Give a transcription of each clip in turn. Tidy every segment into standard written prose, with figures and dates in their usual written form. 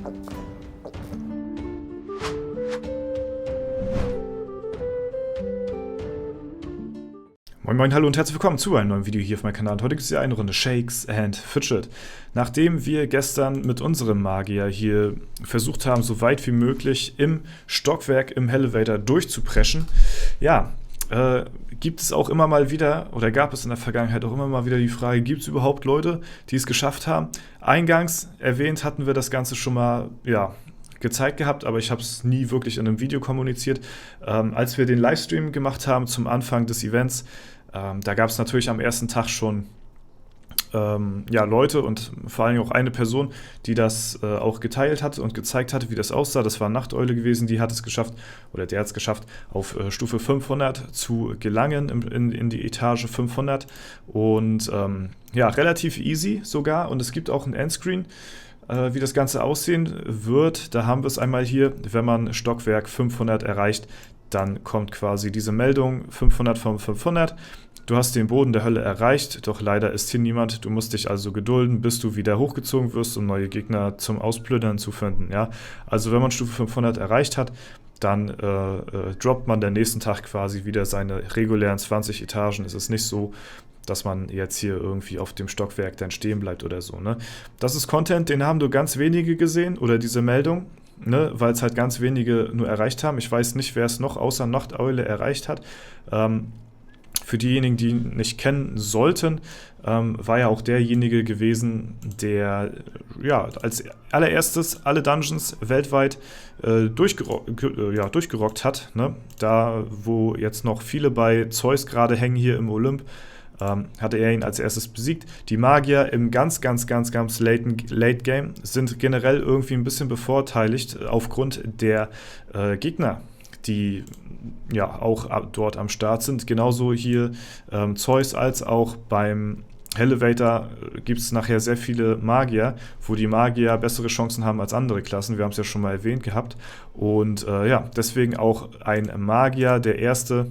Moin Moin, hallo und herzlich willkommen zu einem neuen Video hier auf meinem Kanal. Heute gibt es ja eine Runde Shakes and Fidget. Nachdem wir gestern mit unserem Magier hier versucht haben, so weit wie möglich im Stockwerk, im Elevator durchzupreschen, ja, gibt es auch immer mal wieder, oder gab es in der Vergangenheit auch immer mal wieder die Frage, gibt es überhaupt Leute, die es geschafft haben? Eingangs erwähnt hatten wir das Ganze schon mal, ja, gezeigt gehabt, aber ich habe es nie wirklich in einem Video kommuniziert. Als wir den Livestream gemacht haben zum Anfang des Events, da gab es natürlich am ersten Tag schon ja, Leute und vor allem auch eine Person, die das auch geteilt hat und gezeigt hatte, wie das aussah. Das war Nachteule gewesen, die hat es geschafft, oder der hat es geschafft, auf Stufe 500 zu gelangen, in die Etage 500. Und ja, relativ easy sogar. Und es gibt auch ein Endscreen, wie das Ganze aussehen wird. Da haben wir es einmal hier, wenn man Stockwerk 500 erreicht, dann kommt quasi diese Meldung 500 von 500. Du hast den Boden der Hölle erreicht, doch leider ist hier niemand. Du musst dich also gedulden, bis du wieder hochgezogen wirst, um neue Gegner zum Ausplündern zu finden. Ja? Also wenn man Stufe 500 erreicht hat, dann droppt man den nächsten Tag quasi wieder seine regulären 20 Etagen. Es ist nicht so, dass man jetzt hier irgendwie auf dem Stockwerk dann stehen bleibt oder so. Ne? Das ist Content, den haben nur ganz wenige gesehen, oder diese Meldung, ne? Weil es halt ganz wenige nur erreicht haben. Ich weiß nicht, wer es noch außer Nachteule erreicht hat. Für diejenigen, die ihn nicht kennen sollten, war ja auch derjenige gewesen, der ja, als allererstes alle Dungeons weltweit durchgerockt hat. Ne? Da, wo jetzt noch viele bei Zeus gerade hängen hier im Olymp, hatte er ihn als erstes besiegt. Die Magier im ganz Late Game sind generell irgendwie ein bisschen bevorteiligt aufgrund der Gegner, die ja auch dort am Start sind. Genauso hier Zeus als auch beim Elevator gibt es nachher sehr viele Magier, wo die Magier bessere Chancen haben als andere Klassen. Wir haben es ja schon mal erwähnt gehabt. Und ja, deswegen auch ein Magier, der erste,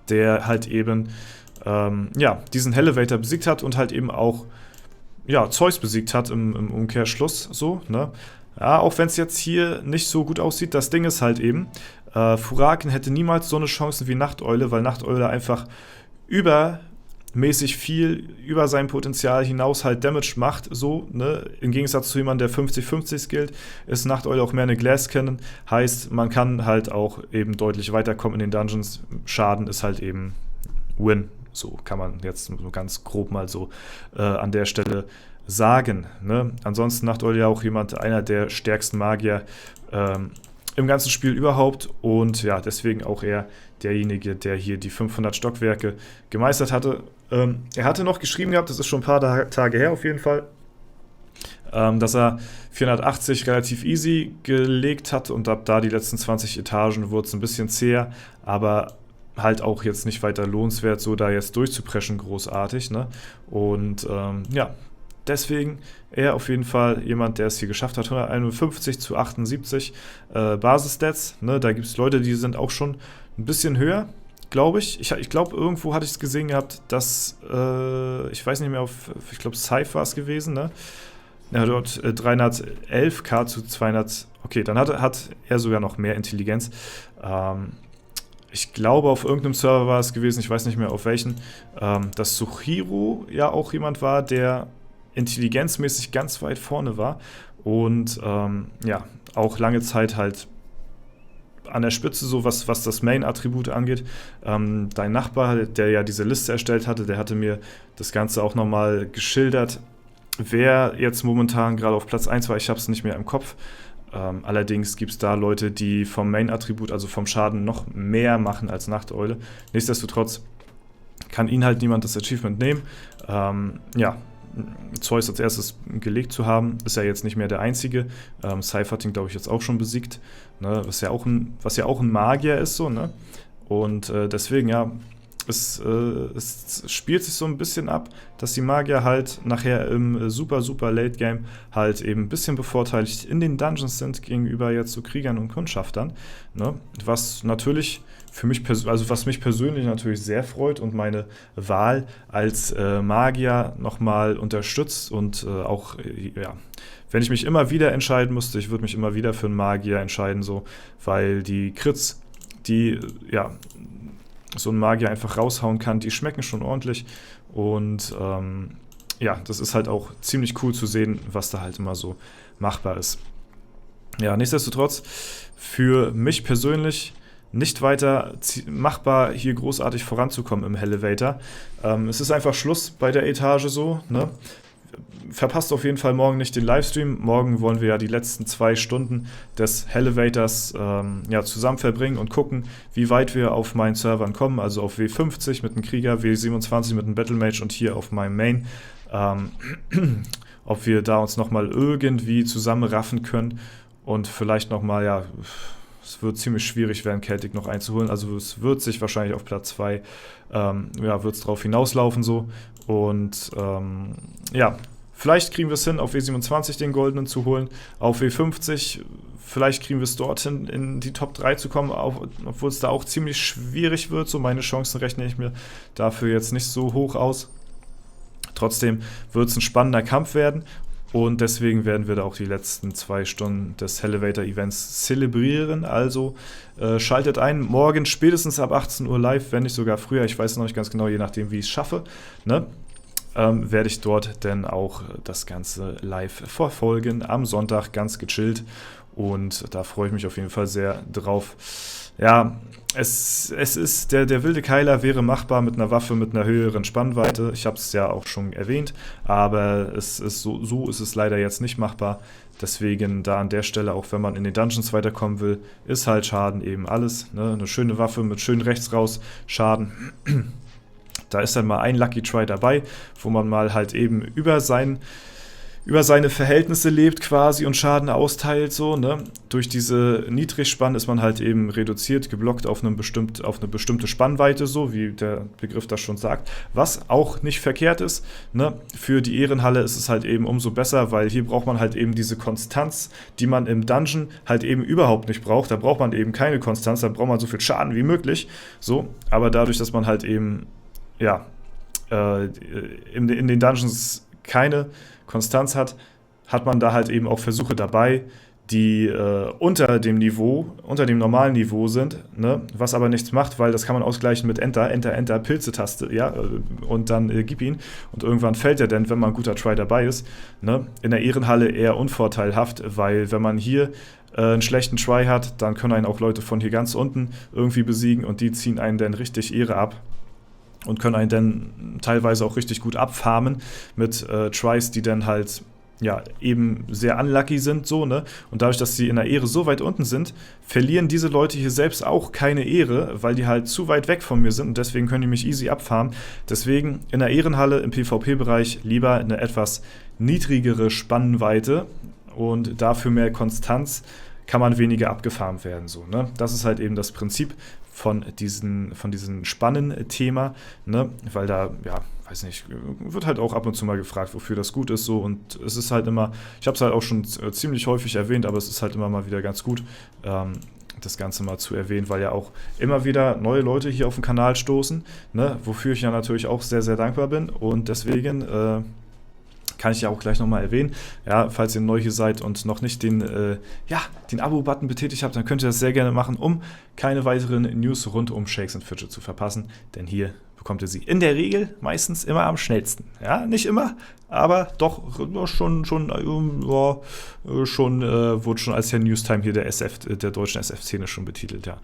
der halt eben ja, diesen Elevator besiegt hat und halt eben auch ja, Zeus besiegt hat im Umkehrschluss. So, ne? Ja, auch wenn es jetzt hier nicht so gut aussieht, das Ding ist halt eben, Furaken hätte niemals so eine Chance wie Nachteule, weil Nachteule einfach übermäßig viel über sein Potenzial hinaus halt Damage macht, so, ne? Im Gegensatz zu jemandem, der 50-50 skillt, ist Nachteule auch mehr eine Glass Cannon, heißt, man kann halt auch eben deutlich weiterkommen in den Dungeons, Schaden ist halt eben Win, so kann man jetzt nur ganz grob mal so an der Stelle sagen. Ne? Ansonsten Nachteule ja auch einer der stärksten Magier im ganzen Spiel überhaupt und ja, deswegen auch er derjenige, der hier die 500 Stockwerke gemeistert hatte. Er hatte noch geschrieben gehabt, das ist schon ein paar Tage her auf jeden Fall, dass er 480 relativ easy gelegt hat und ab da die letzten 20 Etagen wurde es ein bisschen zäher, aber halt auch jetzt nicht weiter lohnenswert, so da jetzt durchzupreschen großartig. Ne? Und ja, deswegen er auf jeden Fall jemand, der es hier geschafft hat. 151 zu 78 Basisstats. Ne? Da gibt es Leute, die sind auch schon ein bisschen höher, glaube ich. Ich glaube, irgendwo hatte ich es gesehen gehabt, dass, ich weiß nicht mehr, ich glaube, Scythe war es gewesen, ne? Ja, dort 311k zu 200. Okay, dann hat er sogar noch mehr Intelligenz. Ich glaube, auf irgendeinem Server war es gewesen, ich weiß nicht mehr auf welchen, dass Suchiro ja auch jemand war, der intelligenzmäßig ganz weit vorne war und ja, auch lange Zeit halt an der Spitze, so was das Main-Attribut angeht. Dein Nachbar, der ja diese Liste erstellt hatte, der hatte mir das Ganze auch nochmal geschildert, wer jetzt momentan gerade auf Platz 1 war, ich habe es nicht mehr im Kopf. Allerdings gibt es da Leute, die vom Main-Attribut, also vom Schaden, noch mehr machen als Nachteule. Nichtsdestotrotz kann ihn halt niemand das Achievement nehmen. Ja, Zeus als erstes gelegt zu haben, ist ja jetzt nicht mehr der einzige. Scythe hat ihn, glaube ich, jetzt auch schon besiegt, ne? Was ja auch ein Magier ist, so, ne? Und deswegen, ja, es spielt sich so ein bisschen ab, dass die Magier halt nachher im super Late Game halt eben ein bisschen bevorteiligt in den Dungeons sind gegenüber jetzt so Kriegern und Kundschaftern, ne? Was natürlich für mich, was mich persönlich natürlich sehr freut und meine Wahl als Magier nochmal unterstützt und auch ja, wenn ich mich immer wieder entscheiden müsste, ich würde mich immer wieder für einen Magier entscheiden, so, weil die Crits, die ja so ein Magier einfach raushauen kann, die schmecken schon ordentlich und ja, das ist halt auch ziemlich cool zu sehen, was da halt immer so machbar ist. Ja, nichtsdestotrotz, für mich persönlich nicht weiter machbar, hier großartig voranzukommen im Elevator. Es ist einfach Schluss bei der Etage so, ne? Verpasst auf jeden Fall morgen nicht den Livestream. Morgen wollen wir ja die letzten 2 Stunden des Elevators ja, zusammen verbringen und gucken, wie weit wir auf meinen Servern kommen. Also auf W50 mit einem Krieger, W27 mit einem Battlemage und hier auf meinem Main. Ob wir da uns nochmal irgendwie zusammenraffen können und vielleicht nochmal, ja, es wird ziemlich schwierig werden, Celtic noch einzuholen. Also es wird sich wahrscheinlich auf Platz 2, ja, wird es drauf hinauslaufen so. Und ja, vielleicht kriegen wir es hin, auf W27 den Goldenen zu holen, auf W50, vielleicht kriegen wir es dorthin in die Top 3 zu kommen, obwohl es da auch ziemlich schwierig wird. So meine Chancen rechne ich mir dafür jetzt nicht so hoch aus. Trotzdem wird es ein spannender Kampf werden und deswegen werden wir da auch die letzten 2 Stunden des Elevator-Events zelebrieren. Also schaltet ein, morgen spätestens ab 18 Uhr live, wenn nicht sogar früher, ich weiß noch nicht ganz genau, je nachdem wie ich es schaffe, ne? Werde ich dort dann auch das Ganze live verfolgen, am Sonntag ganz gechillt und da freue ich mich auf jeden Fall sehr drauf. Ja, es ist, der wilde Keiler wäre machbar mit einer Waffe mit einer höheren Spannweite, ich habe es ja auch schon erwähnt, aber es ist so ist es leider jetzt nicht machbar, deswegen da an der Stelle, auch wenn man in den Dungeons weiterkommen will, ist halt Schaden eben alles, ne? Eine schöne Waffe mit schön rechts raus Schaden. Da ist dann mal ein Lucky Try dabei, wo man mal halt eben über seine Verhältnisse lebt quasi und Schaden austeilt, so, ne? Durch diese Niedrigspann ist man halt eben reduziert, geblockt auf eine bestimmte Spannweite, so wie der Begriff das schon sagt, was auch nicht verkehrt ist, ne? Für die Ehrenhalle ist es halt eben umso besser, weil hier braucht man halt eben diese Konstanz, die man im Dungeon halt eben überhaupt nicht braucht. Da braucht man eben keine Konstanz, da braucht man so viel Schaden wie möglich, so, aber dadurch, dass man halt eben ja, in den Dungeons keine Konstanz hat man da halt eben auch Versuche dabei, die unter dem normalen Niveau sind, ne? Was aber nichts macht, weil das kann man ausgleichen mit Enter, Pilze-Taste, ja, und dann gib ihn. Und irgendwann fällt er dann, wenn man ein guter Try dabei ist, ne? In der Ehrenhalle eher unvorteilhaft, weil wenn man hier einen schlechten Try hat, dann können einen auch Leute von hier ganz unten irgendwie besiegen und die ziehen einen dann richtig Ehre ab. Und können einen dann teilweise auch richtig gut abfarmen mit Tries, die dann halt ja eben sehr unlucky sind, so, ne? Und dadurch, dass sie in der Ehre so weit unten sind, verlieren diese Leute hier selbst auch keine Ehre, weil die halt zu weit weg von mir sind und deswegen können die mich easy abfarmen. Deswegen in der Ehrenhalle im PvP-Bereich lieber eine etwas niedrigere Spannweite und dafür mehr Konstanz, kann man weniger abgefarmt werden, so, ne? Das ist halt eben das Prinzip von diesen Spannen-Thema, ne? Weil da, ja, weiß nicht, wird halt auch ab und zu mal gefragt, wofür das gut ist, so, und es ist halt immer, ich habe es halt auch schon ziemlich häufig erwähnt, aber es ist halt immer mal wieder ganz gut, das Ganze mal zu erwähnen, weil ja auch immer wieder neue Leute hier auf den Kanal stoßen, ne? Wofür ich ja natürlich auch sehr, sehr dankbar bin und deswegen kann ich ja auch gleich nochmal erwähnen. Ja, falls ihr neu hier seid und noch nicht den Abo-Button betätigt habt, dann könnt ihr das sehr gerne machen, um keine weiteren News rund um Shakes and Fidget zu verpassen. Denn hier bekommt ihr sie in der Regel meistens immer am schnellsten. Ja, nicht immer, aber doch schon wurde schon als der Newstime hier der deutschen SF-Szene schon betitelt, ja.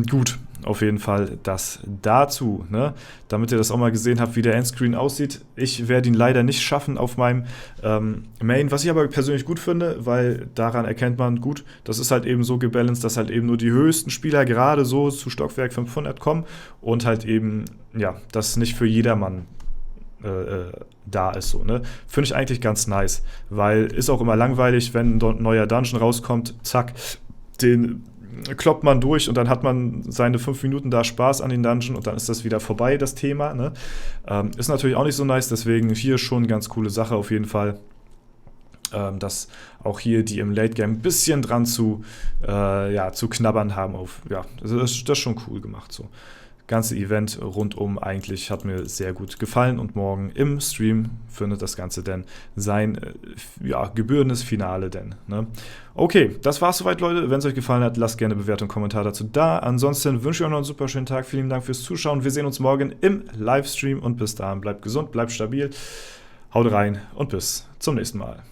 Gut, auf jeden Fall das dazu, ne? Damit ihr das auch mal gesehen habt, wie der Endscreen aussieht. Ich werde ihn leider nicht schaffen auf meinem Main, was ich aber persönlich gut finde, weil daran erkennt man gut, das ist halt eben so gebalanced, dass halt eben nur die höchsten Spieler gerade so zu Stockwerk 500 kommen und halt eben, ja, das nicht für jedermann da ist, so, ne? Finde ich eigentlich ganz nice, weil ist auch immer langweilig, wenn ein neuer Dungeon rauskommt, zack, den kloppt man durch und dann hat man seine 5 Minuten da Spaß an den Dungeon und dann ist das wieder vorbei, das Thema, ne? Ist natürlich auch nicht so nice, deswegen hier schon eine ganz coole Sache auf jeden Fall, dass auch hier die im Late Game ein bisschen dran zu knabbern haben auf, ja, das ist schon cool gemacht, so. ganze Event rundum eigentlich hat mir sehr gut gefallen und morgen im Stream findet das Ganze dann sein gebührendes Finale denn. Ne? Okay, das war's soweit, Leute. Wenn es euch gefallen hat, lasst gerne Bewertung und Kommentar dazu da. Ansonsten wünsche ich euch noch einen super schönen Tag. Vielen Dank fürs Zuschauen. Wir sehen uns morgen im Livestream und bis dahin bleibt gesund, bleibt stabil. Haut rein und bis zum nächsten Mal.